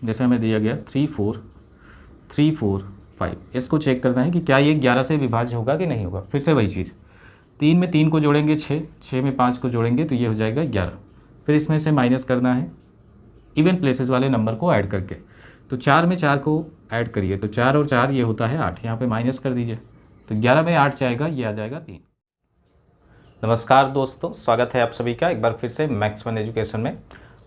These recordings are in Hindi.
जैसे हमें दिया गया 3 4 3 4 5, इसको चेक करना है कि क्या ये 11 से विभाज्य होगा कि नहीं होगा। फिर से वही चीज़, 3 में 3 को जोड़ेंगे 6, 6 में 5 को जोड़ेंगे तो ये हो जाएगा 11। फिर इसमें से माइनस करना है इवन प्लेसेस वाले नंबर को ऐड करके। तो 4 में 4 को ऐड करिए तो 4 और 4 ये होता है 8, यहाँ पे माइनस कर दीजिए तो 11 में 8 जाएगा, ये आ जाएगा 3। नमस्कार दोस्तों, स्वागत है आप सभी का एक बार फिर से मैथ्स वन एजुकेशन में।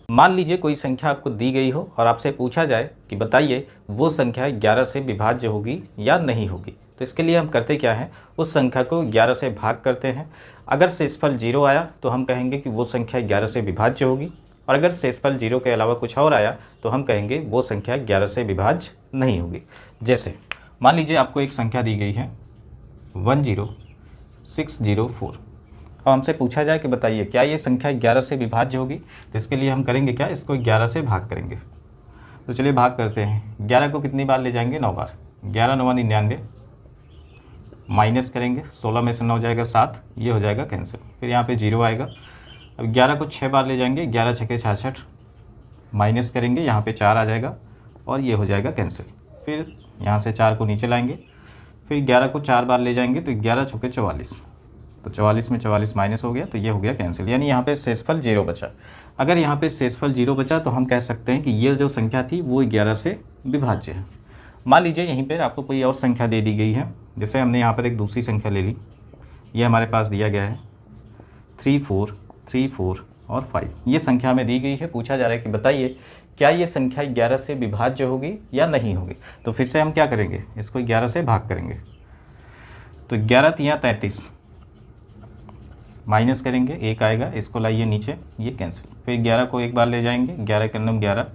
मान लीजिए कोई संख्या आपको दी गई हो और आपसे पूछा जाए कि बताइए वो संख्या 11 से विभाज्य होगी या नहीं होगी। तो इसके लिए हम करते क्या है, उस संख्या को 11 से भाग करते हैं। अगर शेषफल 0 आया तो हम कहेंगे कि वो संख्या 11 से विभाज्य होगी, और अगर शेषफल 0 के अलावा कुछ और आया तो हम कहेंगे वो संख्या 11 से विभाज्य नहीं होगी। जैसे मान लीजिए आपको एक संख्या दी गई है 10604 और हमसे पूछा जाए कि बताइए क्या ये संख्या 11 से विभाज्य होगी। तो इसके लिए हम करेंगे क्या, इसको 11 से भाग करेंगे। तो चलिए भाग करते हैं। 11 को कितनी बार ले जाएंगे, 9 बार। 11 9 99, माइनस करेंगे 16 में से 9 जाएगा 7, ये हो जाएगा कैंसिल। फिर यहाँ पे 0 आएगा। अब 11 को 6 बार ले जाएंगे, 11 छके 66, माइनस करेंगे यहाँ पे 4 आ जाएगा और ये हो जाएगा कैंसिल। फिर यहाँ से 4 को नीचे लाएंगे, फिर 11 को 4 बार ले जाएंगे तो 11 छके 44, तो 44 में 44 माइनस हो गया तो ये हो गया कैंसिल। यानी यहाँ पे शेषफल 0 बचा। अगर यहाँ पे शेषफल 0 बचा तो हम कह सकते हैं कि ये जो संख्या थी वो 11 से विभाज्य है। मान लीजिए यहीं पर आपको कोई और संख्या दे दी गई है, जैसे हमने यहाँ पर एक दूसरी संख्या ले ली। ये हमारे पास दिया गया है 3 4 3 4 और 5। ये संख्या हमें दी गई है, पूछा जा रहा है कि बताइए क्या ये संख्या 11 से विभाज्य होगी या नहीं होगी। तो फिर से हम क्या करेंगे, इसको 11 से भाग करेंगे। तो 11 3 33, माइनस करेंगे 1 आएगा, इसको लाइए नीचे, ये कैंसिल। फिर 11 को एक बार ले जाएंगे, 11 के अंदर 11,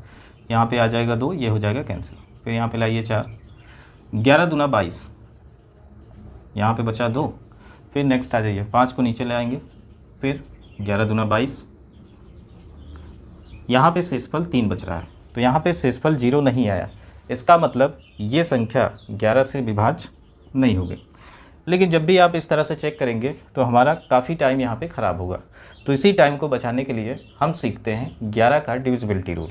यहाँ पे आ जाएगा 2, ये हो जाएगा कैंसिल। फिर यहाँ पे लाइए 4, 11 दूना 22, यहाँ पे बचा 2। फिर नेक्स्ट आ जाइए, 5 को नीचे ले आएंगे, फिर 11 दूना 22, यहाँ पे शेषफल 3 बच रहा है तो यहाँ पे शेषफल 0 नहीं आया। इसका मतलब ये संख्या 11 से विभाज्य नहीं होगी। लेकिन जब भी आप इस तरह से चेक करेंगे तो हमारा काफ़ी टाइम यहाँ पे ख़राब होगा। तो इसी टाइम को बचाने के लिए हम सीखते हैं 11 का डिविजिबिलिटी रूल।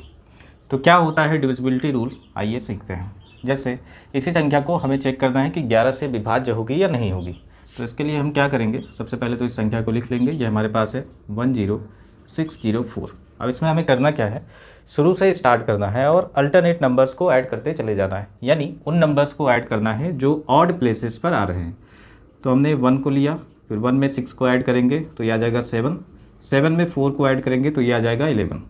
तो क्या होता है डिविजिबिलिटी रूल, आइए सीखते हैं। जैसे इसी संख्या को हमें चेक करना है कि 11 से विभाज्य होगी या नहीं होगी। तो इसके लिए हम क्या करेंगे, सबसे पहले तो इस संख्या को लिख लेंगे। ये हमारे पास है 10604। अब इसमें हमें करना क्या है, शुरू से स्टार्ट करना है और अल्टरनेट नंबर्स को ऐड करते चले जाना है। यानी उन नंबर्स को ऐड करना है जो ऑड प्लेसेस पर आ रहे हैं। तो हमने 1 को लिया, फिर 1 में 6 को ऐड करेंगे तो ये आ जाएगा 7, 7 में 4 को ऐड करेंगे तो ये आ जाएगा 11।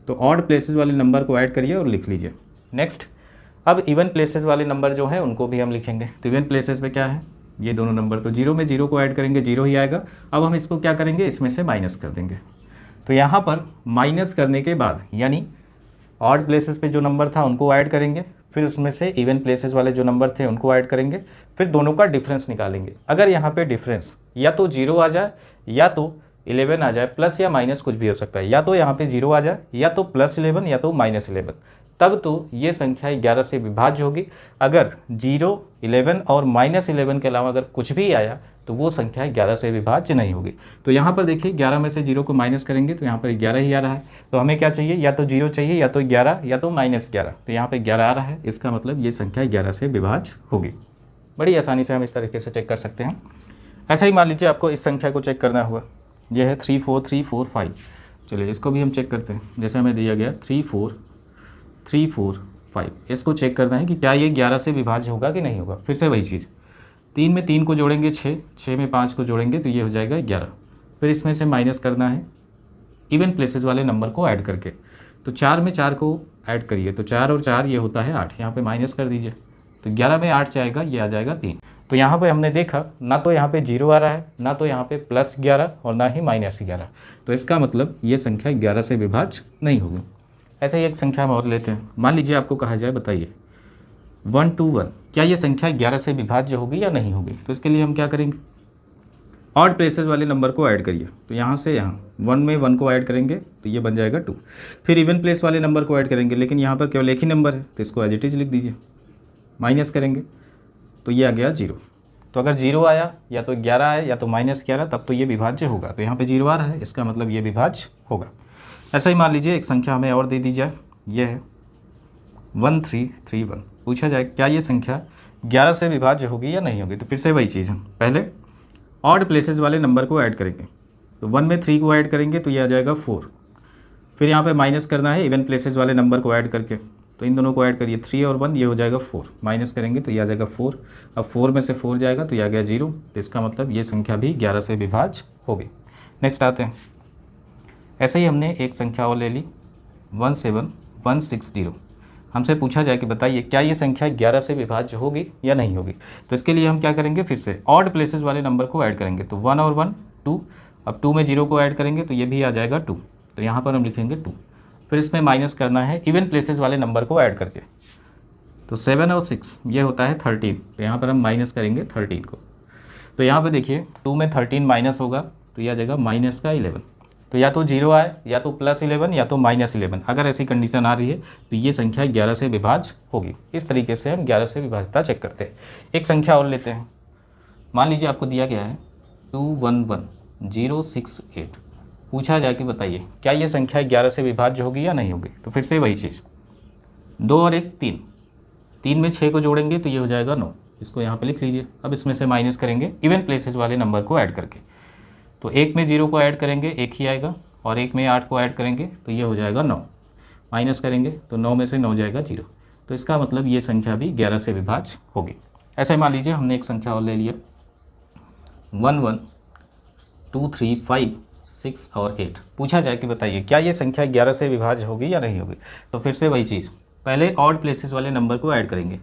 तो ऑड प्लेसेस वाले नंबर को ऐड करिए और लिख लीजिए। नेक्स्ट, अब इवन प्लेसेस वाले नंबर जो हैं उनको भी हम लिखेंगे। तो इवन प्लेसेस में क्या है, ये दोनों नंबर। तो 0 में 0 को ऐड करेंगे, 0 ही आएगा। अब हम इसको क्या करेंगे, इसमें से माइनस कर देंगे। तो यहाँ पर माइनस करने के बाद यानी ऑड प्लेसेस पे जो नंबर था उनको ऐड करेंगे, फिर उसमें से इवन प्लेसेस वाले जो नंबर थे उनको ऐड करेंगे, फिर दोनों का डिफरेंस निकालेंगे। अगर यहाँ पे डिफरेंस या तो 0 आ जाए या तो 11 आ जाए, प्लस या माइनस कुछ भी हो सकता है। या तो यहाँ पे 0 आ जाए या तो +11 या तो -11, तब तो ये संख्या 11 से विभाज्य होगी। अगर 0, 11 और -11 के अलावा अगर कुछ भी आया तो वो संख्या 11 से विभाज्य नहीं होगी। तो यहाँ पर देखिए 11 में से 0 को माइनस करेंगे तो यहाँ पर 11 ही आ रहा है। तो हमें क्या चाहिए, या तो 0 चाहिए या तो 11 या तो -11। तो यहाँ पे 11 आ रहा है, इसका मतलब ये संख्या 11 से विभाज्य होगी। बड़ी आसानी से हम इस तरीके से चेक कर सकते हैं। ऐसा ही मान लीजिए आपको इस संख्या को चेक करना हुआ, यह है 34345। चलिए इसको भी हम चेक करते हैं। जैसे हमें दिया गया 34345, इसको चेक करना है कि क्या ये 11 से विभाज्य होगा कि नहीं होगा। फिर से वही चीज़, 3 में 3 को जोड़ेंगे 6, 6 में 5 को जोड़ेंगे तो ये हो जाएगा 11। फिर इसमें से माइनस करना है इवन प्लेसेस वाले नंबर को ऐड करके। तो 4 में 4 को ऐड करिए तो 4 और 4 ये होता है 8, यहाँ पे माइनस कर दीजिए तो 11 में 8 जाएगा, ये आ जाएगा 3। तो यहाँ पे हमने देखा ना तो यहाँ पे 0 आ रहा है, ना तो यहाँ पे +11 और ना ही -11। तो इसका मतलब ये संख्या 11 से विभाज्य नहीं होगी। ऐसे ही एक संख्या हम और लेते हैं। मान लीजिए आपको कहा जाए बताइए 121, क्या ये संख्या 11 से विभाज्य होगी या नहीं होगी। तो इसके लिए हम क्या करेंगे, ऑड प्लेसेस वाले नंबर को ऐड करिए। तो यहाँ से यहाँ 1 में 1 को ऐड करेंगे तो ये बन जाएगा 2। फिर इवन प्लेस वाले नंबर को ऐड करेंगे, लेकिन यहाँ पर केवल एक ही नंबर है तो इसको एज इट इज लिख दीजिए। माइनस करेंगे तो ये आ गया 0। तो अगर 0 आया या तो 11 आया या तो -11, तब तो ये विभाज्य होगा। तो यहाँ पे 0 आ रहा है, इसका मतलब ये विभाज्य होगा। ऐसा ही मान लीजिए एक संख्या हमें और दे दी जाए, ये है 1331। पूछा जाए क्या ये संख्या 11 से विभाज्य होगी या नहीं होगी, तो फिर से वही चीज़ है, पहले ऑड प्लेसेस वाले नंबर को ऐड करेंगे। तो 1 में 3 को ऐड करेंगे तो ये आ जाएगा 4। फिर यहाँ पे माइनस करना है इवन प्लेसेस वाले नंबर को ऐड करके, तो इन दोनों को ऐड करिए, 3 और 1, ये हो जाएगा 4। माइनस करेंगे तो ये आ जाएगा 4। अब 4 में से 4 जाएगा तो ये आ गया 0। तो इसका मतलब ये संख्या भी 11 से विभाज्य होगी। नेक्स्ट आते हैं, ऐसे ही हमने एक संख्या और ले ली 17160। हमसे पूछा जाए कि बताइए क्या ये संख्या 11 से विभाज्य होगी या नहीं होगी। तो इसके लिए हम क्या करेंगे, फिर से ऑड प्लेसेस वाले नंबर को ऐड करेंगे। तो 1 और 1 2, अब 2 में 0 को ऐड करेंगे तो ये भी आ जाएगा 2। तो यहाँ पर हम लिखेंगे 2। फिर इसमें माइनस करना है इवन प्लेसेस वाले नंबर को ऐड करके। तो 7 और 6 ये होता है 13। तो यहाँ पर हम माइनस करेंगे 13 को। तो यहाँ पे देखिए 2 में 13 माइनस होगा तो ये आ जाएगा माइनस का 11। तो या तो 0 आए, या तो +11, या तो -11। अगर ऐसी कंडीशन आ रही है तो ये संख्या 11 से विभाज्य होगी। इस तरीके से हम 11 से विभाज्यता चेक करते हैं। एक संख्या और लेते हैं, मान लीजिए आपको दिया गया है 211068। पूछा जाए कि बताइए क्या ये संख्या 11 से विभाज्य होगी या नहीं होगी। तो फिर से वही चीज़, 2 और 1 3, 3 में 6 को जोड़ेंगे तो ये हो जाएगा 9। इसको यहाँ पे लिख लीजिए। अब इसमें से माइनस करेंगे इवन प्लेसेस वाले नंबर को ऐड करके। तो 1 में 0 को ऐड करेंगे 1 ही आएगा, और 1 में 8 को ऐड करेंगे तो ये हो जाएगा 9। माइनस करेंगे तो 9 में से 9 जाएगा 0। तो इसका मतलब ये संख्या भी 11 से विभाज्य होगी। ऐसे मान लीजिए हमने एक संख्या और ले लिया 11 2 3 5 6 और 8। पूछा जाए कि बताइए क्या ये संख्या 11 से विभाज्य होगी या नहीं होगी। तो फिर से वही चीज़, पहले ऑड प्लेसेस वाले नंबर को ऐड करेंगे।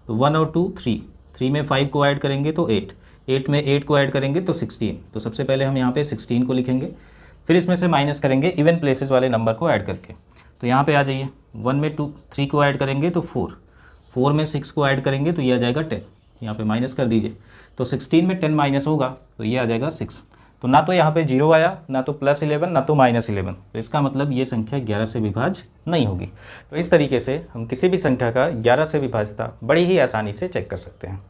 तो 1 और 2 3, 3 में 5 को ऐड करेंगे तो 8, 8 में 8 को ऐड करेंगे तो 16। तो सबसे पहले हम यहाँ पे 16 को लिखेंगे। फिर इसमें से माइनस करेंगे इवन प्लेसेस वाले नंबर को ऐड करके। तो यहाँ पे आ जाइए, 1 में 3 को ऐड करेंगे तो 4, 4 में 6 को ऐड करेंगे तो ये आ जाएगा 10। यहाँ पे माइनस कर दीजिए। तो 16 में 10 माइनस होगा तो ये आ जाएगा 6। तो ना तो यहाँ पे 0 आया, ना तो +11, ना तो -11। तो इसका मतलब ये संख्या 11 से विभाज्य नहीं होगी। तो इस तरीके से हम किसी भी संख्या का 11 से विभाज्यता बड़ी ही आसानी से चेक कर सकते हैं।